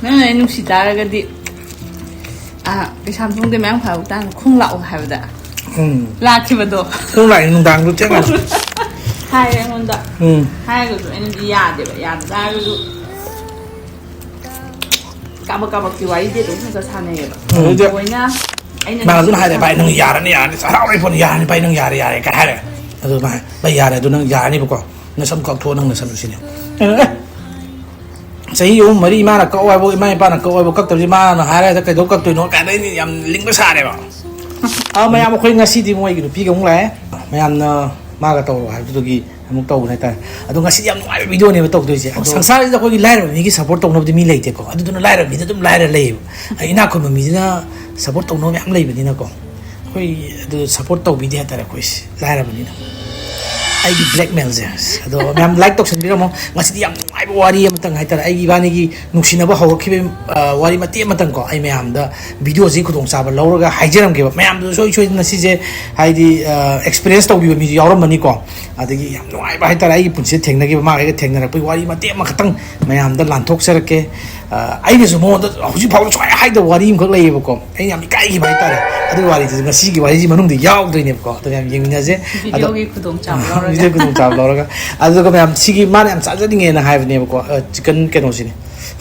ꯅꯪꯅ ꯑꯩ ꯅꯨꯡꯁꯤ ꯇꯥꯔꯒꯗꯤ ꯀꯩꯁꯥꯝꯊꯣꯡꯗ ꯃꯌꯥꯝ ꯐꯥꯎꯇꯥꯅ ꯈꯣꯡ ꯂꯥꯛꯑꯣ ꯍꯥꯏꯕꯗ ꯂꯥꯛꯈꯤꯕꯗꯣ ꯈꯣꯡ ꯂꯥꯛꯑꯦ ꯅꯨꯡꯗꯥꯡꯗꯣ ꯊꯦꯡꯅ ꯍꯥꯏꯔꯦ ꯑꯩꯉꯣꯟꯗ ꯍꯥꯏꯔꯒꯁꯨ ꯑꯩꯅꯗꯤ ꯌꯥꯗꯦꯕ ꯌꯥꯗ ꯇꯥꯔꯒꯁꯨ ꯀꯥꯕꯛ ꯀꯥꯕꯛꯀꯤ ꯋꯥꯔꯤꯗꯤ ꯑꯗꯨꯝ ꯈꯔ ꯁꯥꯟꯅꯩꯌꯦꯕ ꯃꯣꯏꯅ ꯑꯩꯅ ꯑꯗꯨꯝ ꯍꯥꯏꯔꯦ ꯚꯥꯏ ꯅꯪ ꯌꯥꯔꯅꯤ ꯍꯔꯥꯎꯔꯦ ꯐꯣꯟ ꯌꯥꯔꯅꯤ ꯚꯥꯏ ꯅꯪ ꯌꯥꯔꯦ ꯀꯥꯏ ꯍꯥꯏꯔꯦ ꯑꯗꯨ ꯚꯥꯏ ꯌꯥꯔꯦ ꯑꯗꯨ ꯅꯪ ꯌꯥꯔꯅꯤꯕꯀꯣ ꯅꯁꯝ ꯀꯛꯊꯣꯛꯑ ꯅꯪ ꯅꯁꯝ ꯁꯤꯅꯦ ꯆꯍꯤ 3-4 ꯏꯃꯥꯅ ꯀꯛꯑꯣ ꯍꯥꯏꯕ ꯏꯃꯥ ꯏꯄꯥꯅ ꯀꯛꯑꯣ ꯍꯥꯏꯕ ꯀꯛꯇꯕꯁꯤ ꯃꯥꯅ ꯍꯥꯏꯔꯒ ꯀꯩꯗꯧ ꯀꯛꯇꯣꯏꯅꯣ ꯀꯥꯏꯅ ꯑꯩꯅ ꯌꯥꯝ ꯂꯤꯡꯕ ꯁꯥꯔꯦꯕ ꯃꯌꯥꯝ ꯑꯩꯈꯣꯏ ꯉꯁꯤꯗꯤ ꯃꯣꯏꯒꯤ ꯅꯨꯄꯤꯒ ꯑꯃꯨꯛ ꯂꯥꯛꯑꯦ ꯃꯌꯥꯝꯅ ꯃꯥꯒ ꯇꯧꯔꯣ ꯍꯥꯏꯕꯗꯨꯒꯤ ꯑꯃꯨꯛ ꯇꯧꯕꯅ ꯍꯥꯏꯇꯥꯔꯦ ꯑꯗꯣ ꯉꯁꯤꯗꯤ ꯌꯥꯝ ꯅꯨꯡꯉꯥꯏꯕ ꯚꯤꯗꯤꯑꯣꯅꯦꯕ ꯇꯧꯗꯣꯏꯁꯦ ꯁꯪꯁꯥꯔꯁꯤꯗ ꯑꯩꯈꯣꯏꯒꯤ ꯂꯥꯏꯔꯕ ꯃꯤꯒꯤ ꯁꯞꯄꯣꯔꯠ ꯇꯧꯅꯕꯗꯤ ꯃꯤ ꯂꯩꯇꯦꯀꯣ ꯑꯗꯨꯗꯨꯅ ꯂꯥꯏꯔꯕ ꯃꯤꯗ ꯑꯗꯨꯝ ꯂꯥꯏꯔ ꯂꯩꯌꯦꯕ ꯏꯅꯥꯛ ꯈꯨꯟꯕ ꯃꯤꯗꯨꯅ ꯁꯞꯄꯣꯔꯠ ꯇꯧꯅꯕ ꯃꯌꯥꯝ ꯂꯩꯕꯅꯤꯅꯀꯣ ꯑꯩꯈꯣꯏ ꯑꯗꯨ ꯁꯞꯄꯣꯔꯠ ꯇꯧꯕꯤꯗꯦ ꯍꯥꯏꯇꯥꯔꯦ ꯑꯩꯈꯣꯏꯁꯦ ꯂꯥꯏꯔꯕꯅꯤꯅ ꯑꯩꯒꯤ ꯕ꯭ꯂꯦꯛꯃꯦꯜꯁꯦ ꯑꯗꯣ ꯃꯌꯥꯝ ꯂꯥꯏꯛ ꯇꯧꯁꯟꯕꯤꯔꯝꯃꯣ ꯉꯁꯤꯗꯤ ꯌꯥꯝ ꯅꯨꯡꯉꯥꯏꯕ ꯋꯥꯔꯤ ꯑꯃꯇꯪ ꯍꯥꯏꯇꯥꯔꯦ ꯑꯩꯒꯤ ꯏꯕꯥꯅꯤꯒꯤ ꯅꯨꯡꯁꯤꯅꯕ ꯍꯧꯔꯛꯈꯤꯕ ꯋꯥꯔꯤ ꯃꯇꯦꯛ ꯑꯃꯇꯪꯀꯣ ꯑꯩ ꯃꯌꯥꯝꯗ ꯚꯤꯗꯤꯑꯣꯁꯤ ꯈꯨꯗꯣꯡꯆꯥꯕ ꯂꯧꯔꯒ ꯍꯥꯏꯖꯔꯝꯒꯦꯕ ꯃꯌꯥꯝꯗꯨ ꯁꯣꯏꯗꯅ ꯁꯤꯁꯦ ꯍꯥꯏꯗꯤ ꯑꯦꯛꯁꯄꯤꯔꯤꯌꯦꯟꯁ ꯇꯧꯕꯤꯕ ꯃꯤꯁꯨ ꯌꯥꯎꯔꯝꯃꯅꯤꯀꯣ ꯑꯗꯒꯤ ꯌꯥꯝ ꯅꯨꯡꯉꯥꯏꯕ ꯍꯥꯏꯇꯥꯔꯦ ꯑꯩꯒꯤ ꯄꯨꯟꯁꯤꯗ ꯊꯦꯡꯅꯈꯤꯕ ꯃꯥꯒ ꯑꯩꯒ ꯊꯦꯡꯅꯔꯛꯄꯒꯤ ꯋꯥꯔꯤ ꯃꯇꯦꯛ ꯑꯃꯈꯛꯇꯪ ꯃꯌꯥꯝꯗ ꯂꯥꯟꯊꯣꯛꯆꯔꯛꯀꯦ ꯑꯩꯅꯁꯨ ꯃꯉꯣꯟꯗ ꯍꯧꯖꯤꯛ ꯐꯥꯎꯕ ꯁꯨꯡꯍꯥꯏ ꯍꯥꯏꯗꯕ ꯋꯥꯔꯤ ꯑꯃꯈꯛ ꯂꯩꯌꯦꯕꯀꯣ ꯑꯩꯅ ꯌꯥꯝ ꯏꯀꯥꯏꯈꯤꯕ ꯍꯥꯏꯇꯥꯔꯦ ꯑꯗꯨꯒꯤ ꯋꯥꯔꯤꯗꯨꯁꯨ ꯉꯁꯤꯒꯤ ꯋꯥꯔꯤꯁꯤ ꯃꯅꯨꯡꯗ ꯌꯥꯎꯗꯣꯏꯅꯦꯕꯀꯣ ꯑꯗꯣ ꯌꯥꯝ ꯌꯦꯡꯃꯤꯟꯅꯁꯦ ꯚꯤꯗꯤꯑꯣꯒꯤ ꯈꯨꯗꯣꯡꯆꯥꯕ ꯂꯧꯔꯒ ꯚꯤꯗꯤꯑꯣ ꯈꯨꯗꯣꯡꯆꯥꯕ ꯂꯧꯔꯒ ꯑꯗꯨꯒ ꯃꯌꯥꯝ ꯁꯤꯒꯤ ꯃꯥꯅ ꯌꯥꯝ ꯆꯥꯖꯅꯤꯡꯉꯦꯅ ꯍꯥꯏꯕꯅꯦꯕꯀꯣ ꯆꯤꯀꯟ ꯀꯩꯅꯣꯁꯤꯅꯦ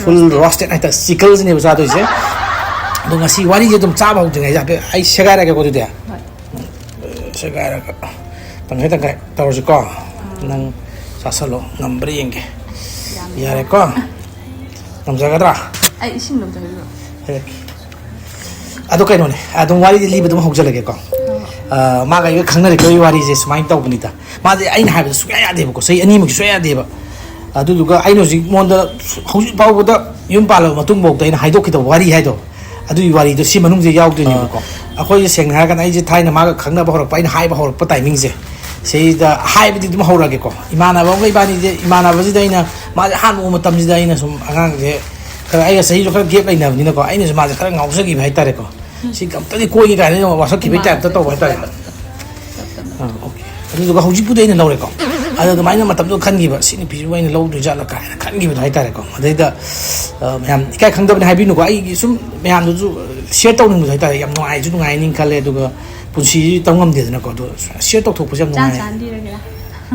ꯐꯨꯜ ꯔꯣꯁꯇꯦꯠ ꯍꯥꯏꯇꯥꯔꯦ ꯆꯤꯀꯜꯁꯤꯅꯦꯕ ꯆꯥꯗꯣꯏꯁꯦ ꯑꯗꯣ ꯉꯁꯤ ꯋꯥꯔꯤꯁꯦ ꯑꯗꯨꯝ ꯆꯥꯕ ꯍꯧꯗ꯭ꯔꯤꯉꯩꯗ ꯍꯥꯏꯐꯦꯠ ꯑꯩ ꯁꯦꯒꯥꯏꯔꯒꯦꯀꯣ ꯑꯗꯨꯗꯤ ꯁꯦꯒꯥꯏꯔꯒ ꯇꯪꯈꯥꯏ ꯇꯧꯔꯁꯤꯀꯣ ꯅꯪ ꯆꯥꯁꯜꯂꯣ ꯉꯝꯕ꯭ꯔꯥ ꯌꯦꯡꯒꯦ ꯌꯥꯔꯦꯀꯣ ꯉꯝꯖꯒꯗ꯭ꯔꯥ ꯑꯩ ꯏꯁꯤꯡ ꯂꯧꯖꯔꯤꯕ ꯑꯗꯣ ꯀꯩꯅꯣꯅꯦ ꯑꯗꯨꯝ ꯋꯥꯔꯤꯗꯤ ꯂꯤꯕ ꯑꯗꯨꯝ ꯍꯧꯖꯜꯂꯒꯦꯀꯣ ꯃꯥꯒ ꯑꯩꯒ ꯈꯪꯅꯔꯛꯄꯒꯤ ꯋꯥꯔꯤꯁꯦ ꯁꯨꯃꯥꯏꯅ ꯇꯧꯕꯅꯤꯗ ꯃꯥꯁꯦ ꯑꯩꯅ ꯍꯥꯏꯕꯗ ꯁꯨꯡꯌꯥ ꯌꯥꯗꯦꯕꯀꯣ ꯆꯍꯤ 2ꯃꯨꯛꯀꯤ ꯁꯨꯡꯌꯥ ꯌꯥꯗꯦꯕ ꯑꯗꯨꯗꯨꯒ ꯑꯩꯅ ꯍꯧꯖꯤꯛ ꯃꯉꯣꯟꯗ ꯍꯧꯖꯤꯛ ꯐꯥꯎꯕꯗ ꯌꯨꯝ ꯄꯥꯜꯂꯕ ꯃꯇꯨꯡꯐꯥꯎꯗ ꯑꯩꯅ ꯍꯥꯏꯗꯣꯛꯈꯤꯗꯕ ꯋꯥꯔꯤ ꯍꯥꯏꯗꯣ ꯑꯗꯨꯒꯤ ꯋꯥꯔꯤꯗꯣ ꯁꯤ ꯃꯅꯨꯡꯁꯦ ꯌꯥꯎꯗꯣꯏꯅꯦꯕꯀꯣ ꯑꯩꯈꯣꯏꯁꯦ ꯁꯦꯡꯅ ꯍꯥꯏꯔꯀꯥꯟꯗ ꯑꯩꯁꯦ ꯊꯥꯏꯅ ꯃꯥꯒ ꯈꯪꯅꯕ ꯍꯧꯔꯛꯄ ꯑꯩꯅ ꯍꯥꯏꯕ ꯍꯧꯔꯛꯄ ꯇꯥꯏꯃꯤꯡꯁꯦ ꯁꯤꯗ ꯍꯥꯏꯕꯗꯤ ꯑꯗꯨꯝ ꯍꯧꯔꯛꯑꯒꯦꯀꯣ ꯏꯃꯥꯟꯅꯕ ꯑꯃꯒ ꯏꯕꯥꯅꯤꯁꯦ ꯏꯃꯥꯟꯅꯕꯁꯤꯗ ꯑꯩꯅ ꯃꯥꯁꯦ ꯑꯍꯥꯟꯕ ꯎꯕ ꯃꯇꯝꯁꯤꯗ ꯑꯩꯅ ꯁꯨꯝ ꯑꯉꯥꯡꯁꯦ ꯈꯔ ꯑꯩꯒ ꯆꯍꯤꯁꯨ ꯈꯔ ꯒꯦꯞ ꯂꯩꯅꯕꯅꯤꯅꯀꯣ ꯑꯩꯅꯁꯨ ꯃꯥꯁꯦ ꯈꯔ ꯉꯥꯎꯖꯈꯤꯕ ꯍꯥꯏꯇꯥꯔꯦꯀꯣ ꯁꯤ ꯑꯝꯇꯗꯤ ꯀꯣꯏꯒꯦ ꯀꯥꯏꯅ ꯋꯥꯁꯛꯈꯤꯕꯒꯤ ꯇꯥꯏꯞꯇ ꯇꯧꯕ ꯍꯥꯏꯇꯥꯔꯦ ꯑꯣꯀꯦ ꯑꯗꯨꯗꯨꯒ ꯍꯧꯖꯤꯛꯄꯨꯗꯤ ꯑꯩꯅ ꯂꯧꯔꯦꯀꯣ ꯑꯗꯣ ꯑꯗꯨꯃꯥꯏꯅ ꯃꯇꯝꯗꯣ ꯈꯟꯈꯤꯕ ꯁꯤ ꯅꯨꯄꯤꯁꯤꯕꯨ ꯑꯩꯅ ꯂꯧꯗꯣꯏꯖꯥꯠꯂ ꯀꯥꯏꯅ ꯈꯟꯈꯤꯕꯗꯣ ꯍꯥꯏꯇꯥꯔꯦꯀꯣ ꯑꯗꯩꯗ ꯃꯌꯥꯝ ꯏꯀꯥꯏ ꯈꯪꯗꯕꯅꯤ ꯍꯥꯏꯕꯤꯅꯨꯀꯣ ꯑꯩꯒꯤ ꯁꯨꯝ ꯃꯌꯥꯝꯗꯨꯁꯨ ꯁꯤꯌꯔ ꯇꯧꯅꯤꯡꯕꯗꯣ ꯍꯥꯏꯇꯥꯔꯦ ꯌꯥꯝ ꯅꯨꯡꯉꯥꯏꯁꯨ ꯅꯨꯡꯉꯥꯏꯅꯤ ꯈꯜꯂꯦ ꯑꯗꯨꯒ ꯄꯨꯟꯁꯤꯁꯤ ꯇꯧ ꯉꯝꯗꯦꯗꯅꯀꯣ ꯑꯗꯣ ꯁꯤꯌꯔ ꯇꯧꯊꯣꯛꯄꯁꯦ ꯌꯥꯝ ꯅꯨꯡꯉꯥꯏ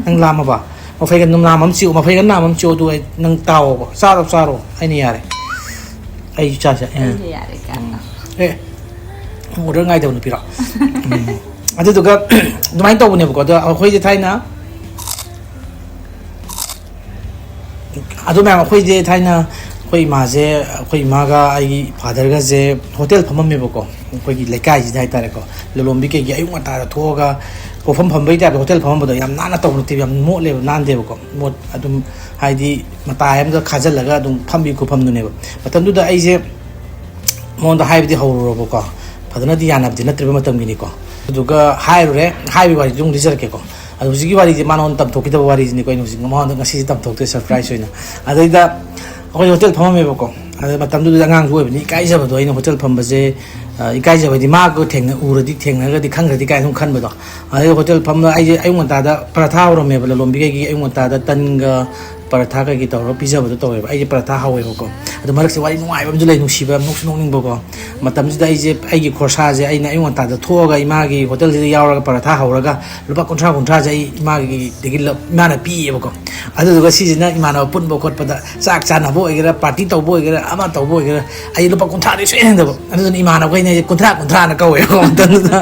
ꯅꯪ ꯂꯥꯝꯃꯕ ꯃꯐꯩꯒ ꯅꯥꯝ ꯑꯃ ꯆꯤꯎ ꯃꯐꯩꯒ ꯅꯥꯝ ꯑꯃ ꯆꯤꯎ ꯑꯗꯨꯒ ꯅꯪ ꯇꯥꯎꯑꯣꯕ ꯆꯥꯔꯣ ꯑꯩꯅ ꯌꯥꯔꯦ ꯑꯩꯁꯨ ꯆꯥꯁꯦ ꯌꯥꯔꯦ ꯑꯣꯔꯗꯔ ꯉꯥꯏꯗꯕ ꯅꯨꯄꯤꯔꯣ ꯑꯗꯨꯗꯨꯒ ꯑꯗꯨꯃꯥꯏꯅ ꯇꯧꯕꯅꯦꯕꯀꯣ ꯑꯗꯣ ꯑꯩꯈꯣꯏꯁꯦ ꯊꯥꯏꯅ ꯑꯗꯨ ꯃꯌꯥꯝ ꯑꯩꯈꯣꯏꯁꯦ ꯊꯥꯏꯅ ꯑꯩꯈꯣꯏ ꯏꯃꯥꯁꯦ ꯑꯩꯈꯣꯏ ꯏꯃꯥꯒ ꯑꯩꯒꯤ ꯐꯥꯗꯔꯒꯁꯦ ꯍꯣꯇꯦꯜ ꯐꯝꯃꯝꯃꯦꯕꯀꯣ ꯑꯩꯈꯣꯏꯒꯤ ꯂꯩꯀꯥꯏꯁꯤꯗ ꯍꯥꯏꯇꯥꯔꯦꯀꯣ ꯂꯂꯣꯟꯕꯤ ꯀꯩꯒꯤ ꯑꯌꯨꯛ ꯉꯟꯇꯥꯗ ꯊꯣꯛꯑꯒ ꯄꯣꯠꯐꯝ ꯐꯝꯕꯒꯤ ꯇꯥꯏꯞꯇ ꯍꯣꯇꯦꯜ ꯐꯝꯃꯝꯕꯗꯣ ꯌꯥꯝ ꯅꯥꯟꯅ ꯇꯧꯕ ꯅꯠꯇꯦꯕ ꯌꯥꯝ ꯃꯣꯠꯂꯦꯕ ꯅꯥꯟꯗꯦꯕꯀꯣ ꯑꯗꯨꯝ ꯍꯥꯏꯗꯤ ꯃꯇꯥꯏ ꯑꯃꯗ ꯈꯥꯖꯤꯜꯂꯒ ꯑꯗꯨꯝ ꯐꯝꯕꯤ ꯈꯨꯐꯝꯗꯨꯅꯦꯕ ꯃꯇꯝꯗꯨꯗ ꯑꯩꯁꯦ ꯃꯉꯣꯟꯗ ꯍꯥꯏꯕꯗꯤ ꯍꯧꯔꯨꯔꯕꯀꯣ ꯐꯖꯅꯗꯤ ꯌꯥꯅꯕꯗꯤ ꯅꯠꯇ꯭ꯔꯤꯕ ꯃꯇꯝꯒꯤꯅꯤꯀꯣ ꯑꯗꯨꯒ ꯍꯥꯏꯔꯨꯔꯦ ꯍꯥꯏꯕꯒꯤ ꯋꯥꯔꯤꯗꯨ ꯑꯃꯨꯛ ꯂꯤꯖꯔꯛꯀꯦꯀꯣ ꯑꯗꯣ ꯍꯧꯖꯤꯛꯀꯤ ꯋꯥꯔꯤꯁꯦ ꯃꯉꯣꯟꯗ ꯇꯝꯊꯣꯛꯈꯤꯗꯕ ꯋꯥꯔꯤꯁꯤꯅꯤꯀꯣ ꯑꯩꯅ ꯍꯧꯖꯤꯛ ꯃꯉꯣꯟꯗ ꯉꯁꯤꯁꯦ ꯇꯝꯊꯣꯛꯇꯣꯏ ꯁꯔꯄ꯭ꯔꯥꯏꯖ ꯑꯣꯏꯅ ꯑꯗꯩꯗ ꯑꯩꯈꯣꯏ ꯍꯣꯇꯦꯜ ꯐꯝꯃꯝꯃꯦꯕꯀꯣ ꯑꯗ ꯃꯇꯝꯗꯨꯗ ꯑꯉꯥꯡꯁꯨ ꯑꯣꯏꯕꯅꯤ ꯏꯀꯥꯏꯖꯕꯗꯣ ꯑꯩꯅ ꯍꯣꯇꯦꯜ ꯐꯝꯕꯁꯦ ꯏꯀꯥꯏꯖꯕꯗꯤ ꯃꯥꯒ ꯎꯔꯗꯤ ꯊꯦꯡꯅꯔꯒꯗꯤ ꯈꯪꯈ꯭ꯔꯗꯤ ꯀꯥꯏꯅ ꯁꯨꯝ ꯈꯟꯕꯗꯣ ꯑꯗꯩ ꯍꯣꯇꯦꯜ ꯐꯝꯕ ꯑꯩꯁꯦ ꯑꯌꯨꯛ ꯉꯟꯇꯥꯗ ꯄꯔꯥꯊꯥ ꯍꯧꯔꯝꯃꯦꯕ ꯂꯂꯣꯟꯕꯤ ꯀꯩꯒꯤ ꯑꯌꯨꯛ ꯉꯟꯇꯥꯗ ꯇꯟꯒ ꯄꯔꯥꯊꯥ ꯀꯩꯀꯩ ꯇꯧꯔꯒ ꯄꯤꯖꯕꯗꯣ ꯇꯧꯋꯦꯕ ꯑꯩꯁꯦ ꯄꯔꯥꯊꯥ ꯍꯧꯋꯦꯕꯀꯣ ꯑꯗꯣ ꯃꯔꯛꯁꯦ ꯋꯥꯔꯤ ꯅꯨꯡꯉꯥꯏꯕ ꯑꯃꯁꯨ ꯂꯩ ꯅꯨꯡꯁꯤꯕ ꯅꯣꯛꯁꯨ ꯅꯣꯛꯅꯤꯡꯕꯀꯣ ꯃꯇꯝꯁꯤꯗ ꯑꯩꯒꯤ ꯈꯣꯔꯁꯥꯁꯦ ꯑꯩꯅ ꯑꯌꯨꯛ ꯉꯟꯇꯥꯗ ꯊꯣꯛꯑꯒ ꯏꯃꯥꯒꯤ ꯍꯣꯇꯦꯜꯁꯤꯗ ꯌꯥꯎꯔꯒ ꯄꯔꯥꯊꯥ ꯍꯧꯔꯒ ꯂꯨꯄꯥ 30-30ꯁꯦ ꯑꯩ ꯏꯃꯥꯒꯤꯗꯒꯤ ꯏꯃꯥꯅ ꯄꯤꯌꯦꯕꯀꯣ ꯑꯗꯨꯗꯨꯒ ꯁꯤꯁꯤꯅ ꯏꯃꯥꯟꯅꯕ ꯄꯨꯟꯕ ꯈꯣꯠꯄꯗ ꯆꯥꯛ ꯆꯥꯅꯕ ꯑꯣꯏꯒꯦꯔꯥ ꯄꯥꯔꯇꯤ ꯇꯧꯕ ꯑꯣꯏꯒꯦꯔꯥ ꯑꯃ ꯇꯧꯕ ꯑꯣꯏꯒꯦꯔꯥ ꯑꯩ ꯂꯨꯄꯥ 30ꯗꯤ ꯁꯨꯡꯍꯦꯟ ꯍꯦꯟꯗꯕ ꯑꯗꯨꯗꯨꯅ ꯏꯃꯥꯟꯅꯕꯈꯩꯅ ꯑꯩꯁꯦ 30-30ꯅ ꯀꯧꯋꯦꯕꯀꯣ ꯃꯇꯝꯗꯨꯗ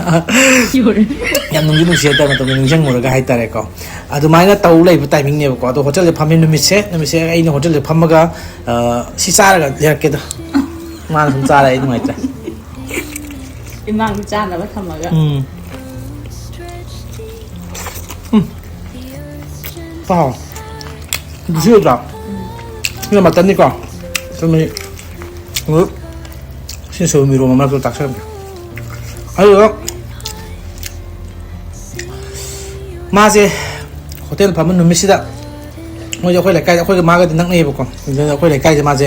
ꯌꯥꯝ ꯅꯨꯡꯁꯤ ꯍꯥꯏꯇꯥꯔꯦ ꯃꯇꯝꯗ ꯅꯤꯡꯁꯤꯡꯉꯨꯔꯒ ꯍꯥꯏꯇꯥꯔꯦꯀꯣ ꯑꯗꯨꯃꯥꯏꯅ ꯇꯧ ꯂꯩꯕ ꯇꯥꯏꯃꯤꯡꯅꯦꯕꯀꯣ ꯑꯗꯣ ꯍꯣꯇꯦꯜꯁꯦ ꯐꯝꯃꯤ ꯅꯨꯃꯤꯠꯁꯦ ꯑꯩꯅ ꯍꯣꯇꯦꯜꯁꯦ ꯐꯝꯃꯒ ꯁꯤ ꯆꯥꯔꯒ ꯂꯩꯔꯛꯀꯦꯗ ꯃꯥꯅ ꯁꯨꯝ ꯆꯥꯔꯦ ꯑꯩ ꯅꯨꯡꯉꯥꯏꯇ꯭ꯔꯦ ꯏꯃꯥꯡꯒꯤ ꯆꯥꯅꯕ ꯊꯝꯃꯒ ꯄꯥꯎ ꯅꯨꯡꯁꯤꯗ꯭ꯔꯥ ꯁꯤꯅ ꯃꯇꯟꯅꯤꯀꯣ ꯁꯤꯅꯁꯨ ꯃꯤꯔꯣꯝ ꯑꯃꯁꯨ ꯇꯥꯛꯆꯔꯝꯒꯦ ꯑꯗꯨꯒ ꯃꯥꯁꯦ ꯍꯣꯇꯦꯜ ꯐꯝꯕ ꯅꯨꯃꯤꯠꯁꯤꯗ ꯃꯣꯏꯁꯦ ꯑꯩꯈꯣꯏ ꯂꯩꯀꯥꯏꯗ ꯑꯩꯈꯣꯏꯒ ꯃꯥꯒꯗꯤ ꯅꯛꯅꯩꯌꯦꯕꯀꯣ ꯑꯗꯨꯅ ꯑꯩꯈꯣꯏ ꯂꯩꯀꯥꯏꯗ ꯃꯥꯁꯦ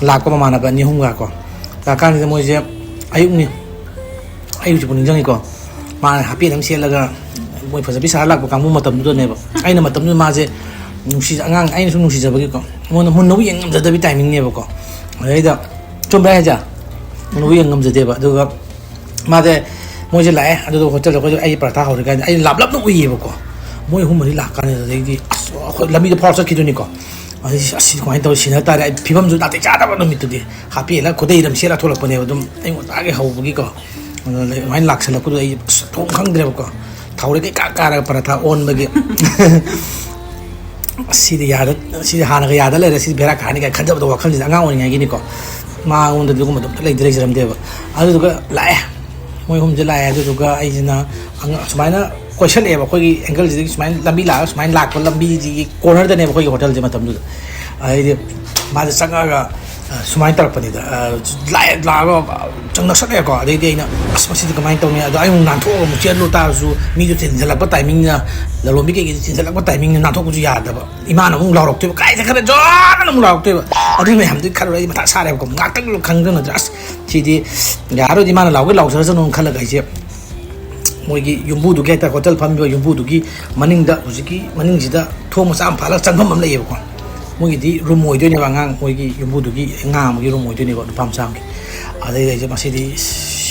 ꯂꯥꯛꯄ ꯃꯃꯥꯟꯅꯕ 2-3ꯒ ꯀꯣ ꯂꯥꯛꯀꯥꯟꯁꯤꯗ ꯃꯣꯏꯁꯦ ꯑꯌꯨꯛꯅꯤ ꯑꯩ ꯍꯧꯖꯤꯛꯄꯨ ꯅꯤꯡꯁꯤꯡꯉꯤꯀꯣ ꯃꯥꯅ ꯍꯥꯄꯦꯟ ꯑꯃ ꯁꯦꯠꯂꯒ ꯃꯣꯏ ꯐꯖꯕꯤ ꯁꯥꯔ ꯂꯥꯛꯄ ꯀꯥꯡꯕꯨ ꯃꯇꯝꯗꯨꯗꯅꯦꯕ ꯑꯩꯅ ꯃꯇꯝꯗꯨꯗ ꯃꯥꯁꯦ ꯑꯉꯥꯡ ꯑꯩꯅꯁꯨ ꯅꯨꯡꯁꯤꯖꯕꯒꯤꯀꯣ ꯃꯉꯣꯟꯗ ꯃꯨꯟꯅꯕꯨ ꯌꯦꯡ ꯉꯝꯖꯗꯕꯤ ꯇꯥꯏꯃꯤꯡꯅꯦꯕꯀꯣ ꯑꯗꯩꯗ ꯆꯨꯝꯕ꯭ꯔꯥ ꯍꯥꯏꯖꯦ ꯅꯨꯡꯕꯨ ꯌꯦꯡ ꯉꯝꯖꯗꯦꯕ ꯑꯗꯨꯒ ꯃꯥꯁꯦ ꯃꯣꯏꯁꯦ ꯂꯥꯛꯑꯦ ꯑꯗꯨꯒ ꯍꯣꯇꯦꯜꯗ ꯑꯩꯈꯣꯏꯁꯦ ꯑꯩ ꯄꯔꯥꯊꯥ ꯍꯧꯔꯤꯀꯥꯟꯗ ꯑꯩ ꯂꯥꯞꯅ ꯎꯏꯌꯦꯕꯀꯣ ꯃꯣꯏ ꯑꯍꯨꯝ ꯃꯔꯤ ꯂꯥꯛꯀꯥꯟꯗ ꯑꯗꯩꯗꯤ ꯑꯁ ꯑꯩꯈꯣꯏ ꯂꯝꯕꯤꯗ ꯐꯥꯎꯔ ꯆꯠꯈꯤꯗꯣꯏꯅꯤꯀꯣ ꯑꯗꯩ ꯑꯁ ꯀꯃꯥꯏꯅ ꯇꯧꯔꯤ ꯁꯤꯟꯅ ꯇꯥꯔꯦ ꯑꯩ ꯐꯤꯕꯝꯁꯨ ꯅꯥꯇꯩ ꯆꯥꯗꯕ ꯅꯨꯃꯤꯠꯇꯨꯗꯤ ꯍꯥꯞꯄꯤꯔꯒ ꯈꯨꯗꯩ ꯑꯗꯨꯝ ꯁꯦꯠꯂ ꯊꯣꯛꯂꯛꯄꯅꯦꯕ ꯑꯗꯨꯝ ꯑꯌꯨꯛ ꯉꯟꯇꯥꯒꯤ ꯍꯧꯕꯒꯤꯀꯣ ꯑꯗꯨꯃꯥꯏꯅ ꯂꯥꯛꯁꯜꯂꯛꯄꯗꯣ ꯑꯩ ꯊꯣꯡ ꯈꯪꯗ꯭ꯔꯦꯕꯀꯣ ꯊꯥꯎꯔꯦꯛ ꯀꯩꯀꯥ ꯀꯥꯔꯒ ꯄꯔꯥꯊꯥ ꯑꯣꯟꯕꯒꯤ ꯁꯤꯗꯤ ꯁꯤꯗꯤ ꯍꯥꯟꯅꯒ ꯌꯥꯗ ꯂꯩꯔꯦ ꯁꯤꯗꯤ ꯕꯦꯔꯥ ꯀꯥꯔꯅꯤ ꯀꯥꯏꯅ ꯈꯟꯖꯕꯗꯣ ꯋꯥꯈꯜꯁꯤꯗ ꯑꯉꯥꯡ ꯑꯣꯏꯔꯤꯉꯩꯒꯤꯅꯤꯀꯣ ꯃꯉꯣꯟꯗ ꯑꯗꯨꯒꯨꯝꯕꯗꯣ ꯑꯝꯇ ꯂꯩꯖꯔꯝꯗꯦꯕ ꯑꯗꯨꯗꯨꯒ ꯂꯥꯛꯑꯦ ꯃꯣꯏ ꯑꯍꯨꯝꯁꯦ ꯂꯥꯛꯑꯦ ꯑꯗꯨꯗꯨꯒ ꯑꯩꯁꯤꯅ ꯁꯨꯃꯥꯏꯅ ꯀꯣꯏꯁꯜꯂꯛꯑꯦꯕ ꯑꯩꯈꯣꯏꯒꯤ ꯑꯦꯡꯒꯜꯁꯤꯗꯒꯤ ꯁꯨꯃꯥꯏꯅ ꯂꯝꯕꯤ ꯂꯥꯛꯑꯒ ꯁꯨꯃꯥꯏꯅ ꯂꯥꯛꯄ ꯂꯝꯕꯤꯁꯤꯒꯤ ꯀꯣꯔꯅꯔꯗꯅꯦꯕ ꯑꯩꯈꯣꯏꯒꯤ ꯍꯣꯇꯦꯜꯁꯦ ꯃꯇꯝꯗꯨꯗ ꯑꯗꯩꯗꯤ ꯃꯥꯁꯦ ꯆꯪꯉꯛꯑꯒ ꯁꯨꯃꯥꯏꯅ ꯇꯧꯔꯛꯄꯅꯤꯗ ꯂꯥꯛꯑꯒ ꯅꯛꯁꯜꯂꯛꯑꯦꯀꯣ ꯑꯗꯩꯗꯤ ꯑꯩꯅ ꯑꯁ ꯃꯁꯤꯗꯤ ꯀꯃꯥꯏꯅ ꯇꯧꯅꯤ ꯑꯗꯣ ꯑꯩ ꯑꯃꯨꯛ ꯅꯥꯟꯊꯣꯛꯑꯒ ꯑꯃꯨꯛ ꯆꯦꯜꯂꯨ ꯇꯥꯔꯁꯨ ꯃꯤꯗꯨ ꯆꯤꯟꯁꯤꯜꯂꯛꯄ ꯇꯥꯏꯃꯤꯡꯅ ꯂꯂꯣꯟꯕꯤ ꯀꯩꯀꯩ ꯆꯤꯟꯁꯤꯜꯂꯛꯄ ꯇꯥꯏꯃꯤꯡꯅ ꯅꯥꯟꯊꯣꯛꯄꯁꯨ ꯌꯥꯗꯕ ꯏꯃꯥꯅ ꯑꯃꯨꯛ ꯂꯥꯎꯔꯛꯇꯣꯏꯕ ꯀꯥꯏꯗ ꯈꯔ ꯖꯣꯔꯅ ꯑꯃꯨꯛ ꯂꯥꯎꯔꯛꯇꯣꯏꯕ ꯑꯗꯨꯒꯤ ꯃꯌꯥꯝꯗꯨꯒꯤ ꯈꯜꯂꯨꯔ ꯑꯩ ꯃꯊꯥ ꯁꯥꯔꯦꯕꯀꯣ ꯉꯥꯛꯇꯪ ꯈꯪꯗꯅ ꯑꯁ ꯁꯤꯗꯤ ꯌꯥꯔꯣꯏꯗꯤ ꯏꯃꯥꯅ ꯂꯥꯎꯖꯔꯁꯅꯨ ꯈꯜꯂꯒ ꯑꯩꯁꯦ ꯃꯣꯏꯒꯤ ꯌꯨꯝꯕꯨꯗꯨꯒꯤ ꯍꯥꯏꯇꯥꯔꯦ ꯍꯣꯇꯦꯜ ꯐꯝꯃꯤꯕ ꯌꯨꯝꯕꯨꯗꯨꯒꯤ ꯃꯅꯤꯡꯗ ꯍꯧꯖꯤꯛꯀꯤ ꯃꯅꯤꯡꯁꯤꯗ ꯊꯣꯡ ꯃꯆꯥ ꯑꯃ ꯐꯥꯜꯂꯒ ꯆꯪꯐꯝ ꯑꯃ ꯂꯩꯌꯦꯕꯀꯣ ꯃꯣꯏꯒꯤꯗꯤ ꯔꯨꯝ ꯑꯣꯏꯗꯣꯏꯅꯦꯕ ꯑꯉꯥꯡ ꯃꯣꯏꯒꯤ ꯌꯨꯝꯕꯨꯗꯨꯒꯤ ꯑꯉꯥꯡ ꯑꯃꯒꯤ ꯔꯨꯝ ꯑꯣꯏꯗꯣꯏꯅꯦꯕ ꯅꯨꯄꯥ ꯃꯆꯥ ꯑꯃꯒꯤ ꯑꯗꯩ ꯑꯩꯁꯦ ꯃꯁꯤꯗꯤ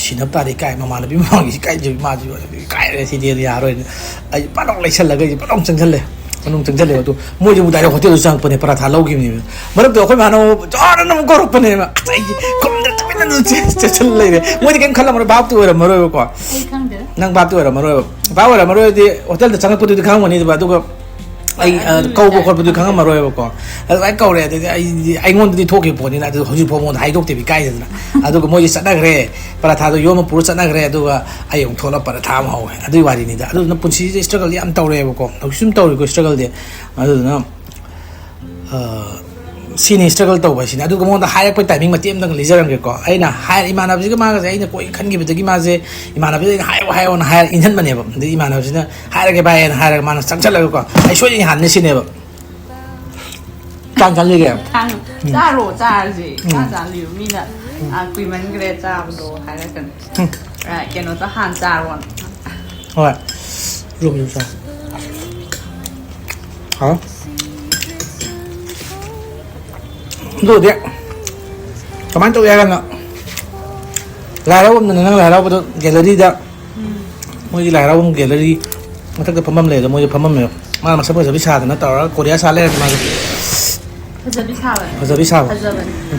ꯁꯤꯟꯅꯕ ꯇꯥꯔꯦ ꯀꯥꯏ ꯃꯃꯥꯟꯅꯕꯤ ꯃꯃꯥꯡꯒꯤꯁꯤ ꯀꯥꯏꯖ ꯃꯥꯁꯤ ꯀꯥꯏꯔꯦ ꯁꯤꯗꯤ ꯌꯥꯔꯣꯏꯅ ꯑꯩ ꯄꯥꯅꯧ ꯂꯩꯁꯜꯂꯒ ꯑꯩꯁꯦ ꯄꯥꯅꯧ ꯆꯪꯁꯜꯂꯦ ꯃꯅꯨꯡ ꯆꯪꯁꯜꯂꯦꯕ ꯑꯗꯣ ꯃꯣꯏꯁꯦ ꯑꯃꯨꯛ ꯗꯥꯏꯔꯦꯛ ꯍꯣꯇꯦꯜꯗꯨ ꯆꯪꯉꯛꯄꯅꯦ ꯄꯔꯥꯊꯥ ꯂꯧꯈꯤꯕꯅꯦꯕ ꯃꯔꯛꯇ ꯑꯩꯈꯣꯏ ꯃꯥꯅ ꯖꯣꯔꯅ ꯑꯃꯨꯛ ꯀꯧꯔꯛꯄꯅꯦꯕ ꯑꯁ ꯑꯩꯁꯦ ꯈꯨꯝꯗ ꯇꯨꯃꯤꯟꯅ ꯆꯦꯁꯜ ꯂꯩꯔꯦ ꯃꯣꯏꯗꯤ ꯀꯩꯝ ꯈꯜꯂꯝꯃꯔꯣꯏ ꯚꯥꯞꯇꯤ ꯑꯣꯏꯔꯝꯃꯔꯣꯏꯕꯀꯣ ꯑꯩ ꯈꯪꯗꯦ ꯅꯪ ꯚꯥꯞꯇꯤ ꯑꯣꯏꯔꯝꯃꯔꯣꯏꯕ ꯚꯥꯞ ꯑꯣꯏꯔꯝꯃꯔꯣꯏꯗꯤ ꯍꯣꯇꯦꯜꯗ ꯆꯪꯉꯛꯄꯗꯨꯗꯤ ꯈꯪꯉꯝꯒꯅꯤꯕ ꯑꯗꯨꯒ ꯑꯩ ꯀꯧꯕ ꯈꯣꯠꯄꯗꯨ ꯈꯪꯉꯝꯃꯔꯣꯏꯕꯀꯣ ꯑꯗꯨꯃꯥꯏꯅ ꯀꯧꯔꯦ ꯑꯗꯨꯗꯤ ꯑꯩꯉꯣꯟꯗꯗꯤ ꯊꯣꯛꯈꯤꯕ ꯄꯣꯠꯅꯤꯅ ꯑꯗꯨ ꯍꯧꯖꯤꯛꯐꯥꯎ ꯃꯉꯣꯟꯗ ꯍꯥꯏꯗꯣꯛꯇꯦꯕ ꯏꯀꯥꯏꯗꯅ ꯑꯗꯨꯒ ꯃꯣꯏꯁꯦ ꯆꯠꯅꯈ꯭ꯔꯦ ꯄꯔꯥꯊꯥꯗꯣ ꯌꯣꯝꯃ ꯄꯨꯔ ꯆꯠꯅꯈ꯭ꯔꯦ ꯑꯗꯨꯒ ꯑꯩ ꯑꯃꯨꯛ ꯊꯣꯛꯂꯒ ꯄꯔꯥꯊꯥ ꯑꯃ ꯍꯧꯋꯦ ꯑꯗꯨꯒꯤ ꯋꯥꯔꯤꯅꯤꯗ ꯑꯗꯨꯗꯨꯅ ꯄꯨꯟꯁꯤꯁꯦ ꯏꯁꯇ꯭ꯔꯒꯜ ꯌꯥꯝ ꯇꯧꯔꯦꯕꯀꯣ ꯍꯧꯖꯤꯛ ꯁꯨꯝ ꯇꯧꯔꯤꯀꯣ ꯏꯁꯇ꯭ꯔꯒꯜꯗꯤ ꯑꯗꯨꯗꯨꯅ ꯁꯤꯅꯤ ꯏꯁꯇ꯭ꯔꯒꯜ ꯇꯧꯕ ꯍꯥꯏꯁꯤꯅꯤ ꯑꯗꯨꯒ ꯃꯉꯣꯟꯗ ꯍꯥꯏꯔꯛꯄ ꯇꯥꯏꯃꯤꯡ ꯃꯇꯦꯛ ꯑꯃꯇꯪ ꯂꯤꯖꯔꯝꯒꯦꯀꯣ ꯑꯩꯅ ꯏꯃꯥꯟꯅꯕꯁꯤꯒ ꯃꯥꯒꯁꯦ ꯑꯩꯅ ꯀꯣꯏ ꯈꯟꯈꯤꯕꯗꯒꯤ ꯃꯥꯁꯦ ꯏꯃꯥꯟꯅꯕꯁꯤꯗ ꯑꯩꯅ ꯍꯥꯏꯌꯣꯅ ꯍꯥꯏꯔ ꯏꯟꯍꯟꯕꯅꯦꯕ ꯑꯗꯩ ꯏꯃꯥꯟꯅꯕꯁꯤꯅ ꯍꯥꯏꯔꯒꯦ ꯚꯥꯏꯅ ꯍꯥꯏꯔꯒ ꯃꯥꯅ ꯆꯪꯁꯜꯂꯒꯀꯣ ꯑꯩ ꯁꯣꯏꯗꯅ ꯍꯥꯟꯅ ꯁꯤꯅꯦꯕ ꯆꯪꯁꯜꯂꯤꯒꯦ ꯆꯥꯔꯣ ꯆꯥꯔꯁꯤ ꯆꯥꯔꯤꯕ ꯃꯤꯅ ꯀꯨꯏꯃꯟꯈ꯭ꯔꯦ ꯆꯥꯕꯗꯣ ꯍꯥꯏꯔꯛꯀꯅꯤ ꯀꯩꯅꯣꯗ ꯍꯥꯟꯅ ꯆꯥꯔꯣꯅ ꯍꯣꯏ ꯔꯨꯝꯁꯨ ꯆꯥ ꯍꯥꯎ ꯑꯗꯨꯗꯤ ꯀꯃꯥꯏꯅ ꯇꯧꯒꯦ ꯍꯥꯏꯔꯒꯅ ꯂꯥꯏ ꯍꯔꯥꯎꯕꯝꯗꯅ ꯅꯪ ꯂꯥꯏ ꯍꯔꯥꯎꯕꯗꯣ ꯒꯦꯂꯔꯤꯗ ꯃꯣꯏꯒꯤ ꯂꯥꯏ ꯍꯔꯥꯎꯕꯝ ꯒꯦꯂꯔꯤ ꯃꯊꯛꯇ ꯐꯝꯐꯝ ꯂꯩꯗ ꯃꯣꯏꯁꯦ ꯐꯝꯃꯝꯃꯦꯕ ꯃꯥꯅ ꯃꯁꯛ ꯐꯖꯕꯤ ꯁꯥꯗꯅ ꯇꯧꯔꯒ ꯀꯣꯔꯤꯌꯥ ꯁꯥ ꯂꯩꯔꯗꯤ ꯃꯥꯁꯦ ꯐꯖꯕꯤ ꯁꯥꯕ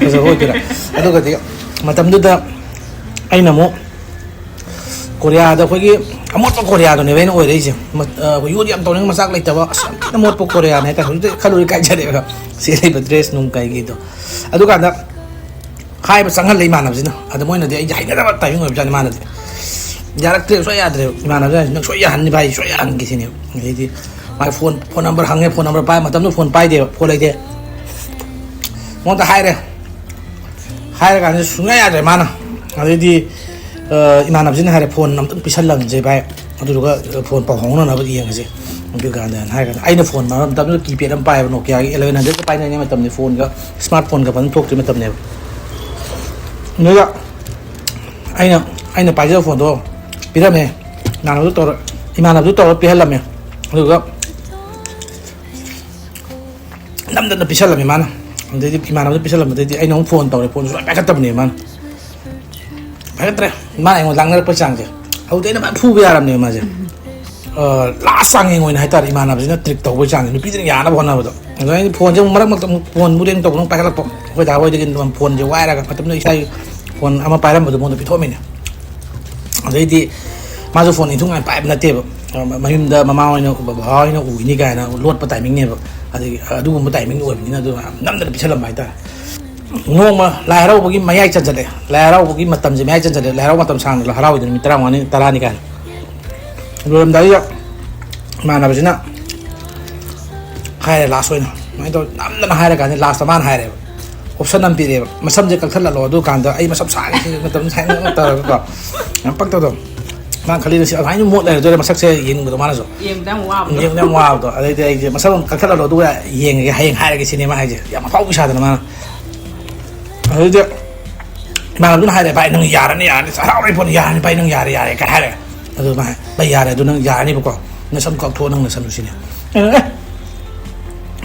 ꯐꯖꯕ ꯑꯣꯏꯗꯣꯏꯔꯥ ꯑꯗꯨꯒꯗꯤ ꯃꯇꯝꯗꯨꯗ ꯑꯩꯅ ꯑꯃꯨꯛ ꯀꯣꯔꯤꯌꯥꯗ ꯑꯩꯈꯣꯏꯒꯤ ꯑꯃꯣꯠꯄ ꯀꯣꯔꯤꯌꯥꯗꯨꯅꯦꯕ ꯑꯩꯅ ꯑꯣꯏꯔꯛꯏꯁꯦ ꯌꯣꯠ ꯌꯥꯝ ꯇꯧꯅꯤꯡ ꯃꯆꯥꯛ ꯂꯩꯇꯕ ꯑꯁ ꯌꯥꯝ ꯊꯤꯅ ꯃꯣꯠꯄ ꯀꯣꯔꯤꯌꯥꯅꯦ ꯍꯥꯏꯇꯥꯔꯦ ꯍꯧꯖꯤꯛꯇꯤ ꯈꯜꯂꯨꯔꯤ ꯀꯥꯏꯖꯔꯦꯕ ꯁꯦꯠꯂꯤꯕ ꯗ꯭ꯔꯦꯁ ꯅꯨꯡ ꯀꯩꯒꯤꯗꯣ ꯑꯗꯨꯀꯥꯟꯗ ꯍꯥꯏꯕ ꯆꯪꯍꯜꯂꯦ ꯏꯃꯥꯟꯅꯕꯁꯤꯅ ꯑꯗ ꯃꯣꯏꯅꯗꯤ ꯑꯩꯁꯦ ꯍꯩꯅꯗꯕ ꯇꯥꯏꯃꯤꯡ ꯑꯣꯏꯕꯖꯥꯠꯅꯤ ꯃꯥꯅꯗꯤ ꯌꯥꯔꯛꯇ꯭ꯔꯦ ꯁꯨꯡꯌꯥ ꯌꯥꯗ꯭ꯔꯦꯕ ꯏꯃꯥꯟꯅꯕꯁꯤꯅ ꯅꯪ ꯁꯨꯡꯌꯥ ꯌꯥꯍꯟꯅꯤ ꯚꯥꯏ ꯁꯨꯡꯌꯥ ꯌꯥꯍꯟꯒꯦ ꯁꯤꯅꯦꯕ ꯑꯗꯩꯗꯤ ꯃꯥꯒꯤ ꯐꯣꯟ ꯅꯝꯕꯔ ꯍꯪꯉꯦ ꯐꯣꯟ ꯅꯝꯕꯔ ꯄꯥꯏ ꯃꯇꯝꯗꯨ ꯐꯣꯟ ꯄꯥꯏꯗꯦꯕ ꯐꯣꯟ ꯂꯩꯇꯦ ꯃꯉꯣꯟꯗ ꯍꯥꯏꯔꯀꯥꯟꯗ ꯁꯨꯡꯌꯥ ꯌꯥꯗ꯭ꯔꯦ ꯃꯥꯅ ꯑꯗꯩꯗꯤ ꯏꯃꯥꯟꯅꯕꯁꯤꯅ ꯍꯥꯏꯔꯦ ꯐꯣꯟ ꯑꯝꯇꯪ ꯄꯤꯁꯜꯂꯝꯁꯦ ꯚꯥꯏ ꯑꯗꯨꯗꯨꯒ ꯐꯣꯟ ꯄꯥꯎ ꯐꯥꯎꯅꯅꯕ ꯌꯦꯡꯉꯁꯦ ꯑꯗꯨꯀꯥꯟꯗ ꯍꯥꯏꯔꯀꯥꯟꯗ ꯑꯩꯅ ꯐꯣꯟ ꯃꯇꯝꯗꯨꯗ ꯀꯤꯄꯦꯗ ꯑꯃ ꯄꯥꯏꯕ ꯅꯣꯀꯤꯌꯥꯒꯤ 1100ꯒ ꯄꯥꯏꯅꯔꯤꯉꯩ ꯃꯇꯝꯅꯤ ꯐꯣꯟꯒ ꯁ꯭ꯃꯥꯔꯠ ꯐꯣꯟꯒ ꯐꯖꯅ ꯊꯣꯛꯇ꯭ꯔꯤ ꯃꯇꯝꯅꯦꯕ ꯑꯗꯨꯒ ꯑꯩꯅ ꯄꯥꯏꯖꯕ ꯐꯣꯟꯗꯣ ꯄꯤꯔꯝꯃꯦ ꯏꯃꯥꯟꯅꯕꯗꯨ ꯇꯧꯔ ꯄꯤꯍꯜꯂꯝꯃꯦ ꯑꯗꯨꯒ ꯅꯝꯗꯅ ꯄꯤꯁꯜꯂꯝꯃꯦ ꯃꯥꯅ ꯑꯗꯩꯗꯤ ꯏꯃꯥꯟꯅꯕꯗ ꯄꯤꯁꯜꯂꯝꯕꯗꯩꯗꯤ ꯑꯩꯅ ꯑꯃꯨꯛ ꯐꯣꯟ ꯇꯧꯔꯦ ꯐꯣꯟꯁꯨ ꯂꯣꯏ ꯄꯥꯏꯈꯠꯇꯕꯅꯦꯕ ꯃꯥꯅ ꯄꯥꯏꯈꯠꯇ꯭ꯔꯦ ꯃꯥꯅ ꯑꯩꯉꯣꯟꯗ ꯂꯥꯡꯅꯔꯛꯄ ꯆꯥꯡꯁꯦ ꯑꯗꯨꯗꯤ ꯑꯩꯅ ꯃꯌꯥꯝ ꯐꯨꯕ ꯌꯥꯔꯝꯅꯦꯕ ꯃꯥꯁꯦ ꯂꯥꯁ ꯆꯥꯡꯌꯦꯡ ꯑꯣꯏꯅ ꯍꯥꯏꯇꯥꯔꯦ ꯏꯃꯥꯟꯅꯕꯁꯤꯅ ꯇ꯭ꯔꯤꯛ ꯇꯧꯕꯒꯤ ꯆꯥꯡꯁꯦ ꯅꯨꯄꯤꯗꯨꯅ ꯌꯥꯅꯕ ꯍꯣꯠꯅꯕꯗꯣ ꯑꯗꯨ ꯑꯩꯅ ꯐꯣꯟꯁꯦ ꯑꯃꯨꯛ ꯃꯔꯛꯇ ꯑꯃꯨꯛ ꯐꯣꯟ ꯕꯨꯗꯦꯡ ꯇꯧꯕ ꯑꯃꯨꯛ ꯄꯥꯏꯈꯠꯂꯛꯄ ꯑꯩꯈꯣꯏ ꯗꯥ ꯍꯣꯏꯗꯒꯤ ꯐꯣꯟꯁꯦ ꯋꯥꯏꯔꯒ ꯃꯇꯝꯗꯨꯗ ꯏꯁꯥꯒꯤ ꯐꯣꯟ ꯑꯃ ꯄꯥꯏꯔꯝꯕꯗꯣ ꯃꯉꯣꯟꯗ ꯄꯤꯊꯣꯛꯑꯝꯃꯤꯅꯦ ꯑꯗꯩꯗꯤ ꯃꯥꯁꯨ ꯐꯣꯟ ꯏꯟꯊꯨꯡꯉꯥꯏ ꯄꯥꯏꯕ ꯅꯠꯇꯦꯕ ꯃꯌꯨꯝꯗ ꯃꯃꯥ ꯍꯣꯏꯅ ꯕꯕꯥ ꯍꯣꯏꯅ ꯎꯈꯤꯅꯤ ꯀꯥꯏꯅ ꯂꯣꯠꯄ ꯇꯥꯏꯃꯤꯡꯅꯦꯕ ꯑꯗꯒꯤ ꯑꯗꯨꯒꯨꯝꯕ ꯇꯥꯏꯃꯤꯡ ꯑꯣꯏꯕꯅꯤꯅ ꯑꯗꯨ ꯅꯝꯗꯅ ꯄꯤꯁꯜꯂꯝꯕ ꯍꯥꯏꯇꯥꯔꯦ ꯅꯣꯡꯃ ꯂꯥꯏ ꯍꯔꯥꯎꯕꯒꯤ ꯃꯌꯥꯏ ꯆꯟꯖꯜꯂꯛꯑꯦ ꯂꯥꯏ ꯍꯔꯥꯎꯕꯒꯤ ꯃꯇꯝꯁꯦ ꯃꯌꯥꯏ ꯆꯟꯖꯜꯂꯛꯑꯦ ꯂꯥꯏ ꯍꯔꯥꯎ ꯃꯇꯝ ꯁꯥꯡꯅ ꯍꯔꯥꯎꯏꯗ ꯅꯨꯃꯤꯠ 10ꯅꯤ ꯀꯥꯏꯅ ꯂꯣꯏꯔꯝꯗꯥꯏꯗ ꯏꯃꯥꯟꯅꯕꯁꯤꯅ ꯍꯥꯏꯔꯦ ꯂꯥꯁ ꯑꯣꯏꯅ ꯑꯗꯨꯃꯥꯏꯅ ꯇꯧ ꯅꯝꯗꯅ ꯍꯥꯏꯔꯀꯥꯟꯗ ꯂꯥꯁꯇ ꯃꯥꯅ ꯍꯥꯏꯔꯦꯕ ꯑꯣꯞꯁꯟ ꯑꯃ ꯄꯤꯔꯛꯑꯦꯕ ꯃꯁꯝꯁꯦ ꯀꯛꯊꯠꯍꯜꯂꯣ ꯑꯗꯨ ꯀꯥꯟꯗ ꯑꯩ ꯃꯁꯝ ꯁꯥꯡꯉꯦ ꯃꯇꯝ ꯁꯥꯡꯅ ꯇꯧꯔꯒꯀꯣ ꯌꯥꯝ ꯄꯛꯇꯧꯗꯣ ꯃꯥꯅ ꯈꯜꯂꯤꯗꯣ ꯁꯤ ꯑꯗꯨꯃꯥꯏꯅ ꯃꯣꯠ ꯂꯩꯔꯗꯣꯏꯔꯦ ꯃꯁꯛꯁꯦ ꯌꯦꯡꯅꯤꯡꯕꯗꯣ ꯃꯥꯅꯁꯨ ꯌꯦꯡꯕꯗ ꯌꯥꯝ ꯋꯥꯕꯗꯣ ꯑꯗꯩꯗꯤ ꯑꯩꯁꯦ ꯃꯁꯛ ꯀꯛꯊꯠꯍꯜꯂꯣ ꯑꯗꯨꯒ ꯌꯦꯡꯉꯒꯦ ꯍꯌꯦꯡ ꯍꯥꯏꯔꯒꯦ ꯁꯤꯅꯦꯃꯥ ꯍꯥꯏꯁꯦ ꯌꯥꯝ ꯑꯐꯥꯎꯕ ꯁꯥꯗꯅ ꯃꯥꯅ ꯑꯗꯨꯗꯤ ꯏꯃꯥꯟꯅꯕꯗꯨꯅ ꯍꯥꯏꯔꯦ ꯚꯥꯏ ꯅꯪ ꯌꯥꯔꯅꯤ ꯍꯔꯥꯎꯔꯦ ꯐꯣꯟ ꯌꯥꯔꯅꯤ ꯚꯥꯏ ꯅꯪ ꯌꯥꯔꯦ ꯀꯥꯏ ꯍꯥꯏꯔꯦ ꯑꯗꯨ ꯚꯥꯏ ꯌꯥꯔꯦ ꯑꯗꯨ ꯅꯪ ꯌꯥꯔꯅꯤꯕꯀꯣ ꯅꯁꯝ ꯀꯛꯊꯣꯛꯑꯣ ꯅꯪ ꯅꯁꯝꯗꯨ ꯁꯤꯅꯦ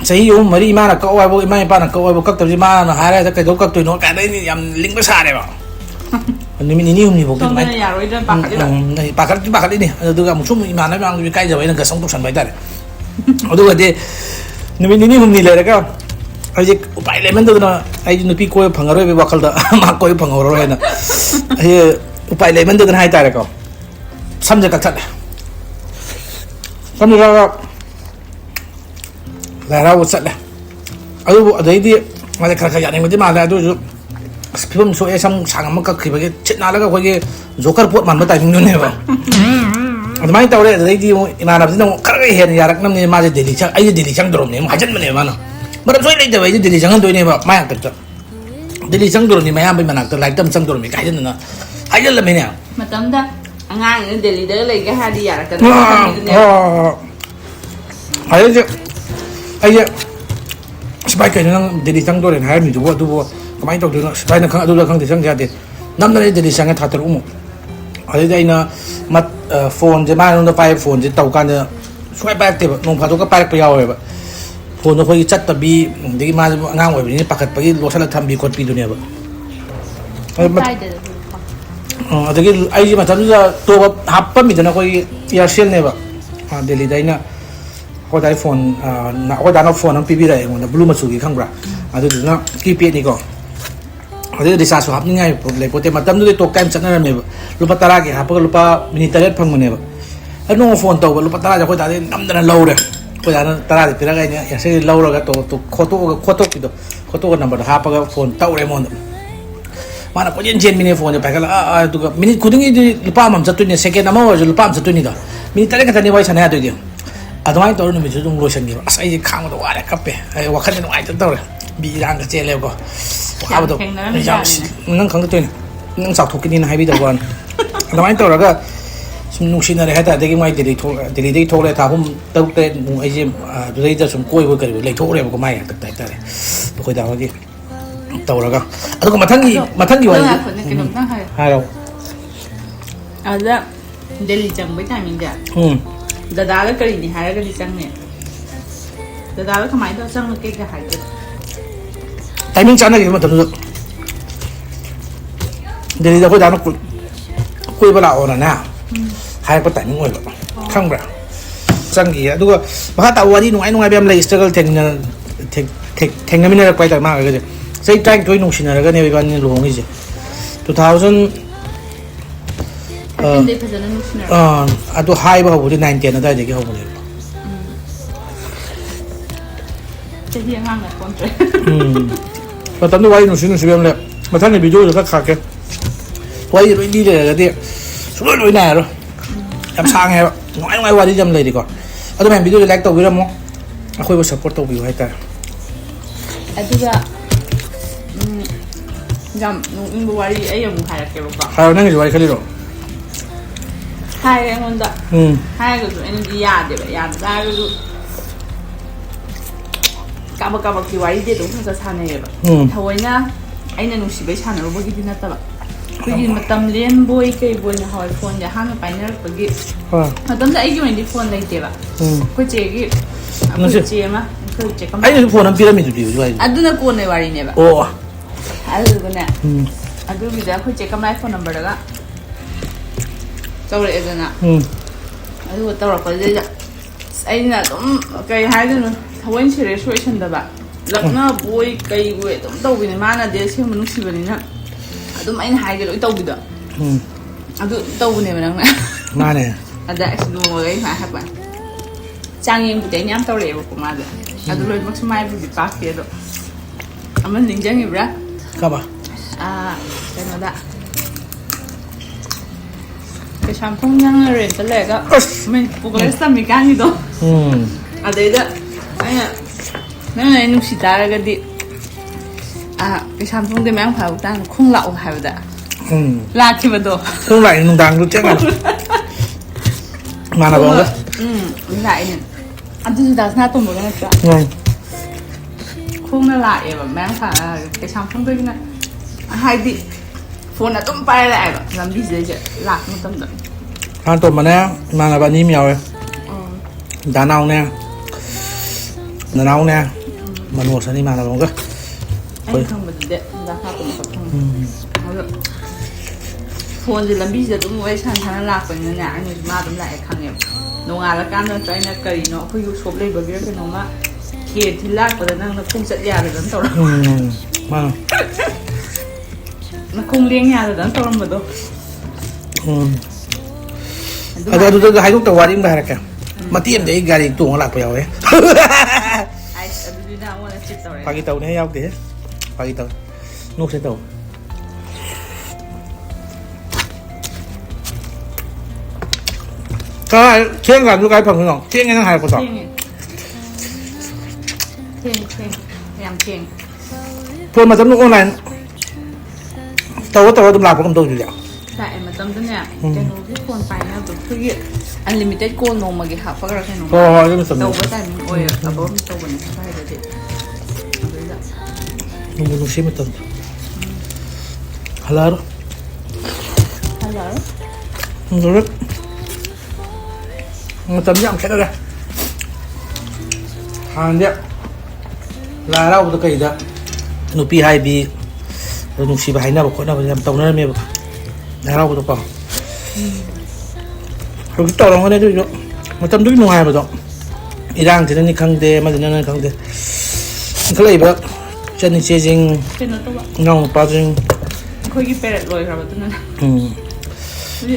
Say you Marie Mana go over my pana go over cocktail man hire the cock to no can link the Sareva. And the mini new book in my Pakati, do Musum Imana, we kind of in a song to some by that. Although they the mini new letter. I by lemon I didn't pick oil pangaro, we walk the Marco Pangoro. By lemon than high taraco. Some the cat. Some Lara was set. I do the idea when the Kakayan with the mother do spoon so some Sangamaka Chitnalaga, Zoker put man, but I never. The mind already the lady in Arabino, Curry here, Yarakam, Mazzy Delichang, I did Changdrom name, I didn't know. But I'm sorry the way you did the Jangan doing about my actor. Delichangdrom in Miami Manactor like them some dormic. I didn't know. I don't know. Madame, ang ang deli de like hadi Yarakan. I spike and Delichangdor and hired me to what do my doctor not trying to do the condition that it. None of the Delichang at Tatarumo. I did not phone the man on the 5 phone, the Tokana swipe back table, no Patoka Park per hour. For no way chat to be the man now in the pocket, but it was a time be could be to never. I give to happen with an way you shall never. Daily Dina, what I phone, what I not phone on PB on the Blue Masugi Kangra. I do not keep it go. I did this also happening. I put like what they matam to talk times and never. Lupataraki, Hapalupa, Minitaret Panganever. I know phone to Lupatara, what I didn't number and loader. Put another Taradi Piragania, I say Laura to Koto number, the Hapaga phone, Tauremon. Mana ko 10 minute phone pa kala to minute kuding di lupam sa tunya second amo jo lupam sa tunya da minute tare ka tani wai sana do dio adwai to no mi jo dum lo shan ni as ai khang do wa kape ai wakhan no ai to bi rang ka chele ko wa do nang khang to ni nang sa thok ni na hai bi da wan adwai to ra ga sum nu shin na re ta de ki mai de thok le tha hum tau te mu ai je do dei da sum koi ko kari le thok le ko mai ta ta re to ko da wa ki tawraga adugo matangi wa haro ada Delhi chang bai time india dada la kari ni haraga di chang ne dada la khamai to chang ke ka hai timing chana ki matam Delhi da ko da no koi bala ona na hai ko timing oi ba khang bra chang gi adugo ba ta wari nu ai bem lai struggle theng na min ra kwai ta ma ga say trying to know Shina Ragan everyone long is 2000 at the high of 19 and I take home. But I know why no Shina but only be doing the cracker. Why you need it? Slowly narrow. I'm saying, why what is them lady got? I don't be doing like the William. I will support of you right there. I do that. Jam nung buwari ay yung hayag kaya ba? Hayag nang buwari kaliro. Hayag ang onda. Hayag gusto energy yade ba? Yade dahil gusto kabag buwari dito kung sa sanay ba? Taway na ay nanusibay sana ro bagi dinataba. Kugi matam lian boy kay boy na hawal phone ya hang painer pagi. Matam da ay yung hindi phone like ba? Ko chegi. Ako chema. Ko cheka. Ay yung phone ang pyramid dito. Ado na ko na wari ne ba? Oh. Adugana adugida ko check my phone number daga tawre edana adu tawra ko je aina dum kai haidun hawan sire situation da ba lakna boy kai we dum tawbini mana de se manu sibani na adum aina haige loi tawbida adu tawbune ba nang mane ada asdu ngai ma haba changing bu de nyam tawre ko ma da adu loi mak mai bu di pa ke do aman ningjang ibra Kaba? Kaya da. Cái shampoo nhang rồi tới lệ đó, mình buộc lấy sắm mình cái gì đó. À đấy đó, anh ạ, nếu này nung xịt ra cái gì, cái shampoo thì mang phải uống không lậu hay vậy đó. Là khi mà đồ. Không lại nung đắng luôn chứ à? Mà nào bông đó? Lại nè, anh cứ đặt na tôm một cái này. Không nó lại mà mang phải cái shampoo cái này, hay đi. Phone là tôm bay lại mà làm gì vậy chứ? Lạc một tấm đậm. Ăn tôm mà nè, mà là bạn nhím nhau rồi. Đá nào nè. nanaw na manu sa ni mana bang ka anh không mà để ra khác cũng không phone thì làm gì cũng vậy sang thằng lạc của nhà anh người ma cũng lại khang em nó ngà là can nó trái nó cày nó cứ yêu shop lên bởi vì cái nó mà kia thì lạc của nó không sẽ ra được đến tàu mà nó không liên nhà được đến tàu mà đâu ada tu tu hai tu tawari mbak ka mati em dei gari tu ngala pa yaw eh ai aduh dia nak awak nak cerita orang pagi tahu ni yaw de pagi tahu nu se tahu ka chen ga lu kai phang ngong chen ngang hai ko to chen yang chen phone ma tam nu online tahu tum la ko kam to ju ya tại mà tâm thế này cái nó cái con phải nó được thực hiện unlimited con nó mà cái học phát ra cái nó oh ini sam đâu có tại mình ôi ở bố mình đâu vẫn phải được thì nu si ma tam halar rồi mà tấm nhậm cái đó đây hàng đấy là đâu tôi kể đó nó pi hai bi rồi nó xì bài nào có nào làm tàu nó mềm là đâu tôi bảo rồi cái tàu nó này thôi mà tấm đuôi ngoài mà đó Iran thì nó đi khăng đê mà thì nó khăng đê cái này bác chân thì chơi dinh nong bao dinh khơi cái bẹt rồi rồi tôi nói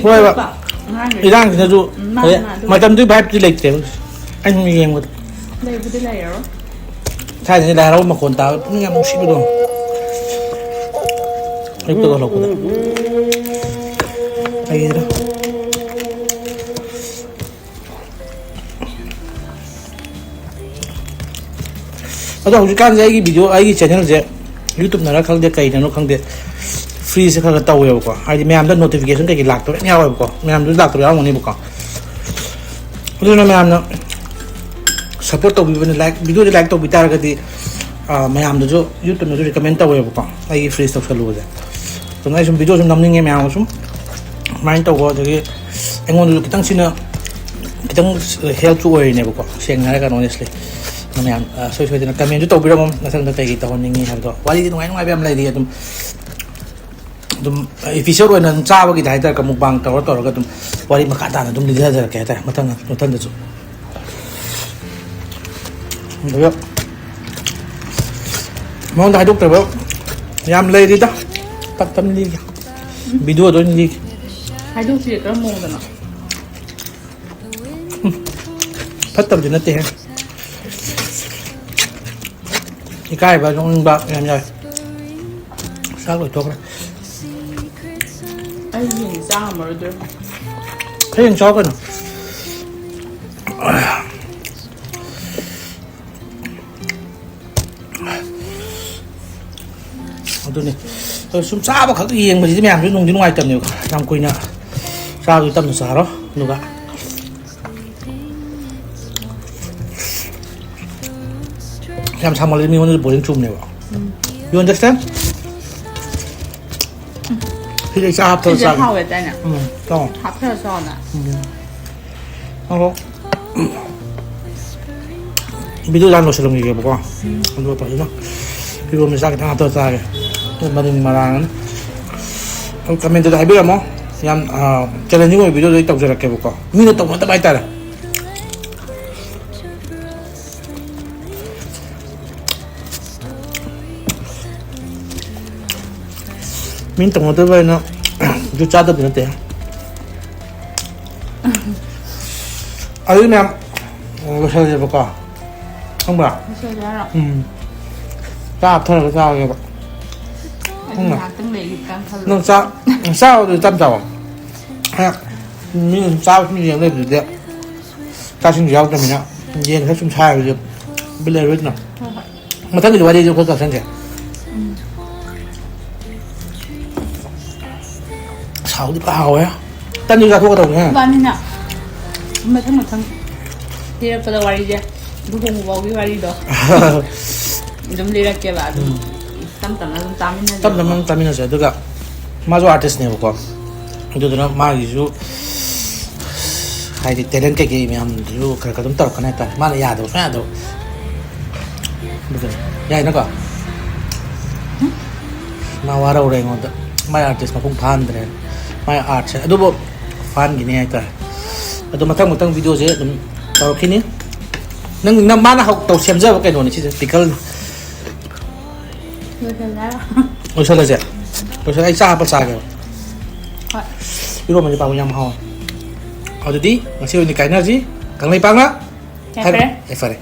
vậy bác Iran thì nó dụ mà tấm đuôi bài chỉ lịch thế anh không nghe một đây vừa đây là rồi thay thì là đâu mà còn tao nó nghe một xíu đâu cái tôi lọc rồi đây đó ở đâu chỉ cần cái video cái channel gì YouTube nó không được cái nó không được free sẽ không tàu nhiều quá ai thì mấy em đã notification cái lạc tôi nhau rồi quá mấy em đã lạc tôi không muốn đi quá cho nên mấy em nó support tàu video like tàu bị tar cái gì mấy em đó YouTube nó recommend tàu nhiều quá ai free stuff cái luôn rồi tôi nói chung video chúng nằm nghe mấy em chung mấy tàu có cái anh muốn được cái tăng xin nữa cái tăng help cho người này quá xem ngay cái honestly mấy em soi thì nó comment tàu bị đâu mà thằng nó tay cái tàu này nghe hay đó vậy thì ngoài em lại đi tum episode rồi nên sao cái đại ta cái mukbang tàu cái tum vậy mà cả ta là tum đi ra cái ta mà thằng nó thân được được mong đại đúc rồi bố em lấy đi đó tắt tâm đi video đó đi hai đứa gì cái mồm rồi nó phát tâm thì nó tiền cái vào trong bạc em rồi sao rồi tốt rồi ai nhìn sao mà rồi thấy anh chó cái nào tôi này tôi xuống xa mà khắc yên mà gì mẹ em nung đến ngoài tầm nhiều trong quỳ nè sao thì tâm là xả đó luôn ạ em sao mà lên mình muốn chùm này bảo you understand thì để sao hấp thở sao hao về đây nè không hấp thở sao nè không video làm nó sẽ làm gì vậy bố con tôi thấy nó video mình ra cái thằng thở sao kìa tôi mà đừng mà làm không comment tôi thấy biết không em cho nên những người video đấy tổng ra là kìa bố con như là tổng nó tập bài tài này mình tổng nó tới vậy nó chú cha tập nó thế ấy em có sao vậy bố không bảo sao ra rồi cha thôi là sao vậy không mà nó sao thì tâm trọng ha mình sao mình nhiều lên được ta xin giáo cho mình ạ nhìn thấy chúng sai rồi bây giờ biết nào mà thấy người đi đâu có cả thế sáu thì bao ấy tan đi ra thuốc đầu nha bạn nè mà thằng thì là phải vào đi chứ đúng không vào cái vào đi đó giống như là cái bạn tâm tâm nó sẽ được ạ mà do artist này bố itu nó mà ví hay thì talent cái gì mình làm ví cái tâm tập cái này ta mà là nhà đâu phải đâu Vậy nó có mà vào đâu đây ngon đó mai artist mà không fan đấy mai art sẽ đúng không fan gini hay ta itu matang video je taruh kini nang mana hok tau xem giờ cái nồi này chứ pickle ôi sao lại ôi sao anh sao apa sao itu mana pau yang mahal. Oh jadi masih ini kainnya sih, kang lepang lah. Efere.